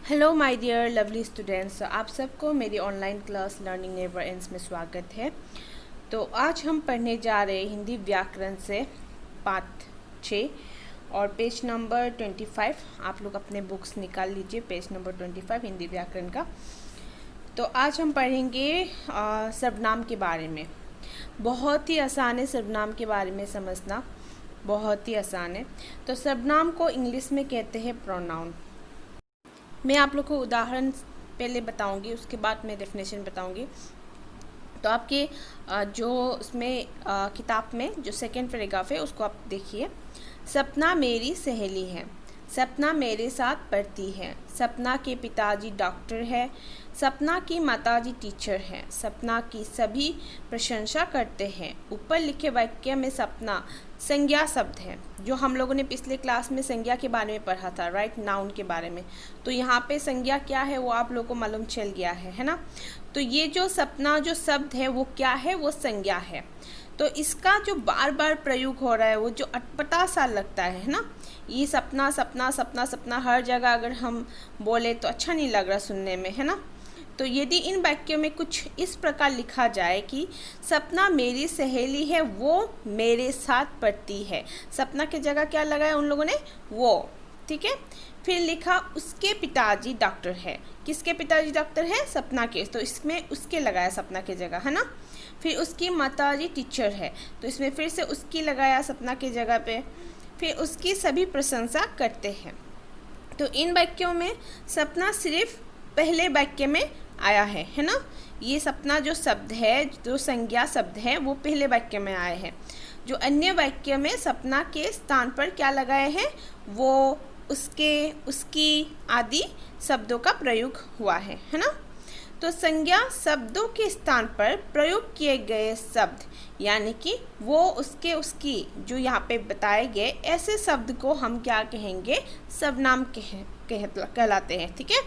Hello my dear lovely students, आप सबको मेरी online class learning never ends में स्वागत है। तो आज हम पढ़ने जा रहे हैं हिंदी व्याकरण से पाठ 6 और पेज नंबर 25। आप लोग अपने बुक्स निकाल लीजिए, पेज नंबर 25 हिंदी व्याकरण का। तो आज हम पढ़ेंगे सर्वनाम के बारे में। बहुत ही आसान है सर्वनाम के बारे में समझना, बहुत ही आसान है। तो सर्वनाम को इंग्लिश में कहते हैं प्रोनाउन। मैं आप लोग को उदाहरण पहले बताऊंगी, उसके बाद मैं डेफिनेशन बताऊंगी। तो आपके जो उसमें किताब में जो सेकंड पैराग्राफ है उसको आप देखिए। सपना मेरी सहेली है, सपना मेरे साथ पढ़ती है, सपना के पिताजी डॉक्टर है, सपना की माताजी टीचर है, सपना की सभी प्रशंसा करते हैं। ऊपर लिखे वाक्य में सपना संज्ञा शब्द है, जो हम लोगों ने पिछले क्लास में संज्ञा के बारे में पढ़ा था, राइट, नाउन के बारे में। तो यहाँ पे संज्ञा क्या है वो आप लोगों को मालूम चल गया है ना। तो ये जो सपना जो शब्द है वो क्या है, वो संज्ञा है। तो इसका जो बार बार प्रयोग हो रहा है वो जो अटपटा सा लगता है ना, ये सपना सपना सपना सपना हर जगह अगर हम बोले तो अच्छा नहीं लग रहा सुनने में, है ना। तो यदि इन वाक्यों में कुछ इस प्रकार लिखा जाए कि सपना मेरी सहेली है, वो मेरे साथ पढ़ती है, सपना की जगह क्या लगाया उन लोगों ने, वो, ठीक है। फिर लिखा उसके पिताजी डॉक्टर है, किसके पिताजी डॉक्टर है, सपना के, तो इसमें उसके लगाया सपना की जगह, है ना। फिर उसकी माताजी टीचर है, तो इसमें फिर से उसकी लगाया सपना की जगह पे। फिर उसकी सभी प्रशंसा करते हैं। तो इन वाक्यों में सपना सिर्फ पहले वाक्य में आया है ना। ये सपना जो शब्द है, जो संज्ञा शब्द है, वो पहले वाक्य में आए हैं। जो अन्य वाक्य में सपना के स्थान पर क्या लगाए हैं, वो, उसके, उसकी आदि शब्दों का प्रयोग हुआ है ना। तो संज्ञा शब्दों के स्थान पर प्रयोग किए गए शब्द, यानी कि वो, उसके, उसकी, जो यहाँ पे बताए गए ऐसे शब्द को हम क्या कहेंगे, सर्वनाम कहलाते हैं, ठीक है।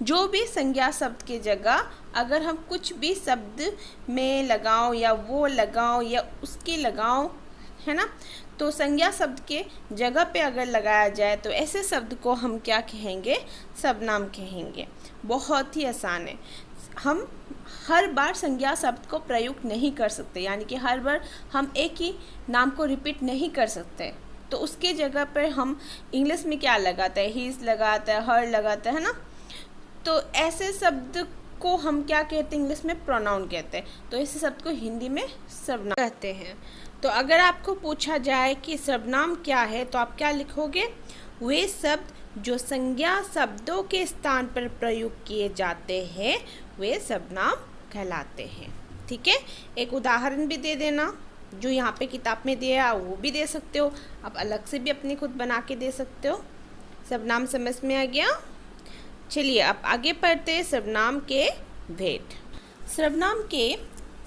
जो भी संज्ञा शब्द के जगह अगर हम कुछ भी शब्द में लगाओ या वो लगाओ या उसकी लगाओ, है ना, तो संज्ञा शब्द के जगह पे अगर लगाया जाए तो ऐसे शब्द को हम क्या कहेंगे, सर्वनाम कहेंगे। बहुत ही आसान है। हम हर बार संज्ञा शब्द को प्रयोग नहीं कर सकते, यानी कि हर बार हम एक ही नाम को रिपीट नहीं कर सकते। तो उसके जगह पर हम इंग्लिश में क्या लगाते हैं, हीज लगाता है, हर लगाता है ना। तो ऐसे शब्द को हम क्या कहते हैं, इंग्लिश में प्रोनाउन कहते हैं। तो ऐसे शब्द को हिंदी में सर्वनाम कहते हैं। तो अगर आपको पूछा जाए कि सर्वनाम क्या है तो आप क्या लिखोगे, वे शब्द जो संज्ञा शब्दों के स्थान पर प्रयोग किए जाते हैं वे सर्वनाम कहलाते हैं, ठीक है। एक उदाहरण भी दे देना, जो यहाँ पे किताब में दिया है वो भी दे सकते हो, आप अलग से भी अपनी खुद बना के दे सकते हो। सर्वनाम समझ में आ गया। चलिए अब आगे पढ़ते हैं सर्वनाम के भेद। सर्वनाम के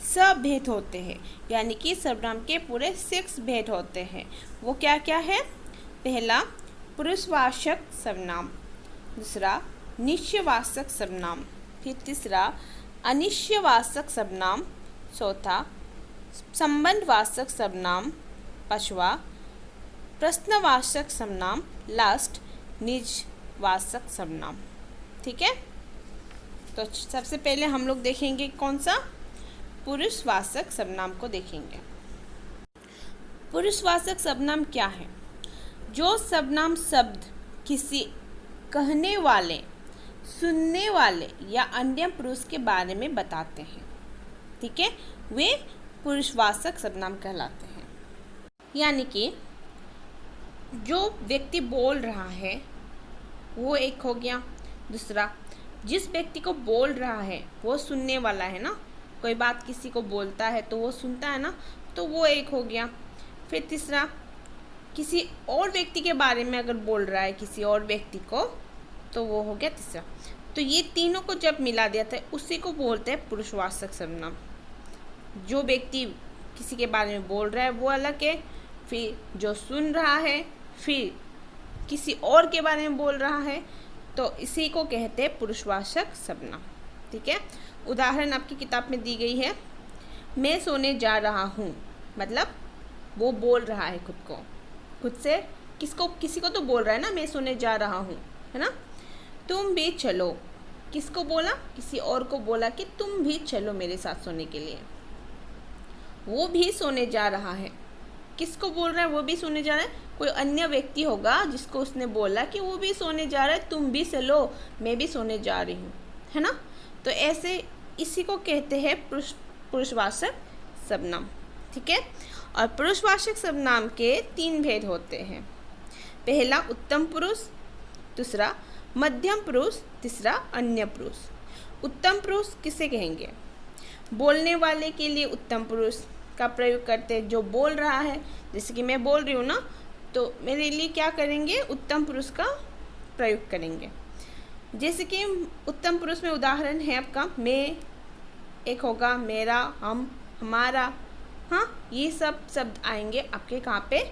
सबभेद होते हैं, यानी कि सर्वनाम के पूरे 6 भेद होते हैं। वो क्या क्या है, पहला पुरुषवाचक सर्वनाम, दूसरा निश्चयवाचक सर्वनाम, फिर तीसरा अनिश्चयवाचक सर्वनाम, चौथा संबंधवाचक सर्वनाम, पांचवा प्रश्नवाचक सर्वनाम, लास्ट निजवाचक सर्वनाम, ठीक है। तो सबसे पहले हम लोग देखेंगे कौन सा, पुरुषवाचक सर्वनाम को देखेंगे। पुरुषवाचक सर्वनाम क्या है, जो सर्वनाम शब्द किसी कहने वाले, सुनने वाले या अन्य पुरुष के बारे में बताते हैं, ठीक है, वे पुरुषवाचक सर्वनाम कहलाते हैं। यानी कि जो व्यक्ति बोल रहा है वो एक हो गया, दूसरा जिस व्यक्ति को बोल रहा है वो सुनने वाला है ना, कोई बात किसी को बोलता है तो वो सुनता है ना, तो वो एक हो गया। फिर तीसरा किसी और व्यक्ति के बारे में अगर बोल रहा है किसी और व्यक्ति को, तो वो हो गया तीसरा। तो ये तीनों को जब मिला दिया था उसी को बोलते हैं पुरुषवाचक सर्वनाम। जो व्यक्ति किसी के बारे में बोल रहा है वो अलग है, फिर जो सुन रहा है, फिर किसी और के बारे में बोल रहा है, तो इसी को कहते हैं पुरुषवाचक सर्वनाम, ठीक है। उदाहरण आपकी किताब में दी गई है, मैं सोने जा रहा हूँ, मतलब वो बोल रहा है खुद से, किसी को तो बोल रहा है ना, मैं सोने जा रहा हूँ, है ना। तुम भी चलो। किसको बोला? किसी और को बोला कि तुम भी चलो मेरे साथ सोने के लिए। वो भी सोने जा रहा है। किसको बोल रहा है? वो भी सोने जा रहा है। कोई अन्य व्यक्ति होगा जिसको उसने बोला कि वो भी सोने जा रहा है, तुम भी चलो, मैं भी सोने जा रही हूँ, है ना। तो ऐसे इसी को कहते हैं पुरुषवाचक सर्वनाम। ठीक है। और पुरुषवाचक सर्वनाम के 3 भेद होते हैं। पहला उत्तम पुरुष, दूसरा मध्यम पुरुष, तीसरा अन्य पुरुष। उत्तम पुरुष किसे कहेंगे? बोलने वाले के लिए उत्तम पुरुष का प्रयोग करते हैं। जो बोल रहा है, जैसे कि मैं बोल रही हूँ ना, तो मेरे लिए क्या करेंगे? उत्तम पुरुष का प्रयोग करेंगे। जैसे कि उत्तम पुरुष में उदाहरण है आपका मैं, एक होगा मेरा, हम, हमारा, हाँ, ये सब शब्द आएंगे आपके कहाँ पे?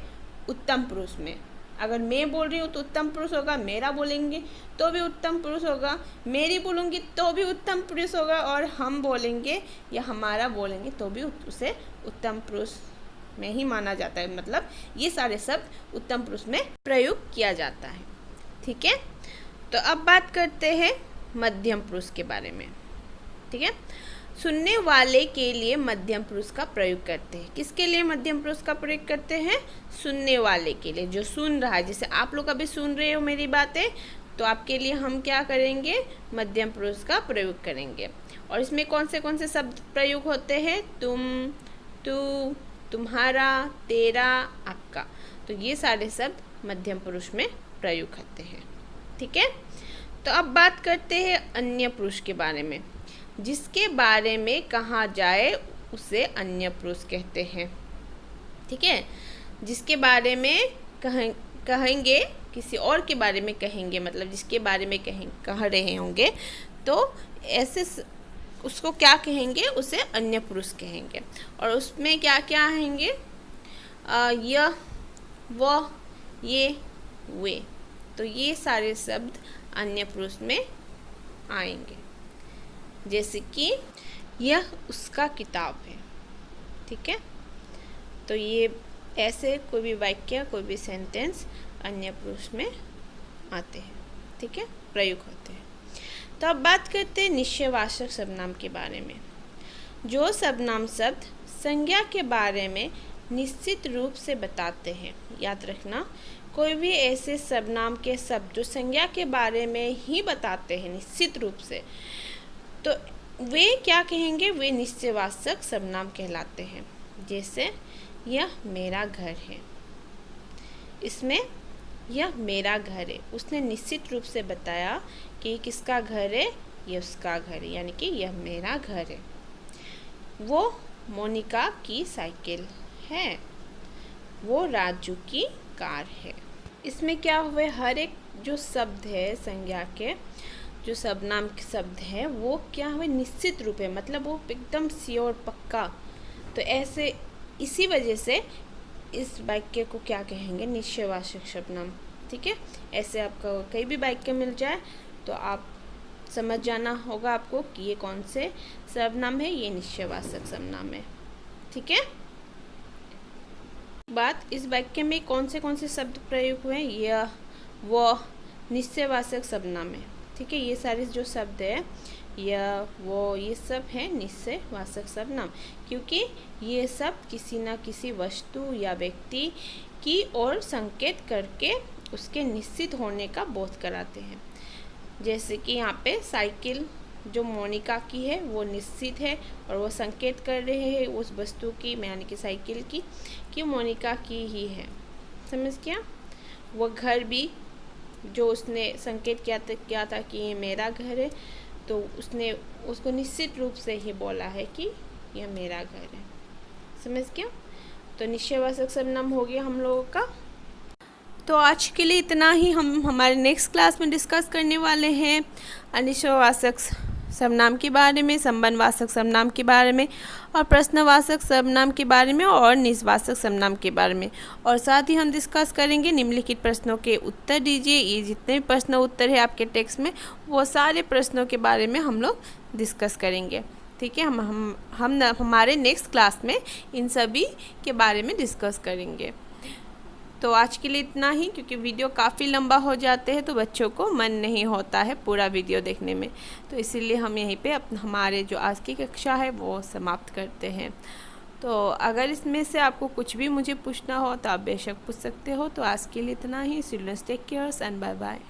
उत्तम पुरुष में। अगर मैं बोल रही हूँ तो उत्तम पुरुष होगा, मेरा बोलेंगे तो भी उत्तम पुरुष होगा, मेरी बोलूँगी तो भी उत्तम पुरुष होगा, और हम बोलेंगे या हमारा बोलेंगे तो भी उसे उत्तम पुरुष में ही माना जाता है। मतलब ये सारे शब्द उत्तम पुरुष में प्रयोग किया जाता है। ठीक है। तो अब बात करते हैं मध्यम पुरुष के बारे में। ठीक है। सुनने वाले के लिए मध्यम पुरुष का प्रयोग करते हैं। किसके लिए मध्यम पुरुष का प्रयोग करते हैं? सुनने वाले के लिए, जो सुन रहा है। जैसे आप लोग अभी सुन रहे हो मेरी बातें, तो आपके लिए हम क्या करेंगे? मध्यम पुरुष का प्रयोग करेंगे। और इसमें कौन से शब्द प्रयोग होते हैं? तुम, तू, तुम्हारा, तेरा, आपका। तो ये सारे शब्द मध्यम पुरुष में प्रयोग होते हैं। ठीक है। तो अब बात करते हैं अन्य पुरुष के बारे में। जिसके बारे में कहा जाए उसे अन्य पुरुष कहते हैं। ठीक है। जिसके बारे में कहेंगे, किसी और के बारे में कहेंगे, मतलब जिसके बारे में कह रहे होंगे, तो ऐसे उसको क्या कहेंगे? उसे अन्य पुरुष कहेंगे। और उसमें क्या क्या आएंगे? यह, वह, ये, वे। तो ये सारे शब्द अन्य पुरुष में आएंगे। जैसे कि यह उसका किताब है। ठीक है। तो ये ऐसे कोई भी वाक्य, कोई भी सेंटेंस अन्य पुरुष में आते हैं। ठीक है, प्रयोग होते हैं। तो अब बात करते हैं निश्चयवाचक सर्वनाम के बारे में। जो सर्वनाम शब्द संज्ञा के बारे में निश्चित रूप से बताते हैं। याद रखना, कोई भी ऐसे सर्वनाम के शब्द जो संज्ञा के बारे में ही बताते हैं निश्चित रूप से, तो वे क्या कहेंगे? वे निश्चयवाचक सर्वनाम कहलाते हैं। जैसे यह मेरा घर है। इसमें यह मेरा घर है, उसने निश्चित रूप से बताया कि किसका घर है? ये उसका घर है, यानी कि यह मेरा घर है। वो मोनिका की साइकिल है। वो राजू की कार है। इसमें क्या हुए? हर एक जो शब्द है संज्ञा के, जो सर्वनाम के शब्द है, वो क्या हुए? निश्चित रूप है, मतलब वो एकदम श्योर, पक्का। तो ऐसे इसी वजह से इस वाक्य को क्या कहेंगे? निश्चयवाचक सर्वनाम। ठीक है। ऐसे आपको कई भी वाक्य मिल जाए तो आप समझ जाना होगा आपको कि ये कौन से सर्वनाम है, ये निश्चयवाचक सर्वनाम है। ठीक है। बात इस वाक्य में कौन से शब्द प्रयोग हुए? यह, वह, निश्चयवाचक सर्वनाम है। ठीक है। ये सारे जो शब्द है, यह, वो, ये सब है निश्चयवाचक सर्वनाम, क्योंकि ये सब किसी न किसी वस्तु या व्यक्ति की ओर संकेत करके उसके निश्चित होने का बोध कराते हैं। जैसे कि यहाँ पे साइकिल जो मोनिका की है वो निश्चित है, और वो संकेत कर रहे हैं उस वस्तु की, यानी कि साइकिल की, कि मोनिका की ही है। समझ गया? वो घर भी जो उसने संकेत किया था कि ये मेरा घर है, तो उसने उसको निश्चित रूप से ही बोला है कि यह मेरा घर है। समझ गया? तो निश्चयवाचक सर्वनाम हो गया हम लोगों का। तो आज के लिए इतना ही। हम हमारे नेक्स्ट क्लास में डिस्कस करने वाले हैं अनिश्चयवाचक सर्वनाम के बारे में, संबंधवाचक सर्वनाम के बारे में, और प्रश्नवाचक सर्वनाम के बारे में, और निजवाचक सर्वनाम के बारे में। और साथ ही हम डिस्कस करेंगे निम्नलिखित प्रश्नों के उत्तर दीजिए। ये जितने भी प्रश्न उत्तर है आपके टेक्स्ट में, वो सारे प्रश्नों के बारे में हम लोग डिस्कस करेंगे। ठीक है। हम हमारे नेक्स्ट क्लास में इन सभी के बारे में डिस्कस करेंगे। तो आज के लिए इतना ही, क्योंकि वीडियो काफ़ी लंबा हो जाते हैं तो बच्चों को मन नहीं होता है पूरा वीडियो देखने में, तो इसीलिए हम यहीं पे हमारे जो आज की कक्षा है वो समाप्त करते हैं। तो अगर इसमें से आपको कुछ भी मुझे पूछना हो तो आप बेशक पूछ सकते हो। तो आज के लिए इतना ही। Students take care and bye bye.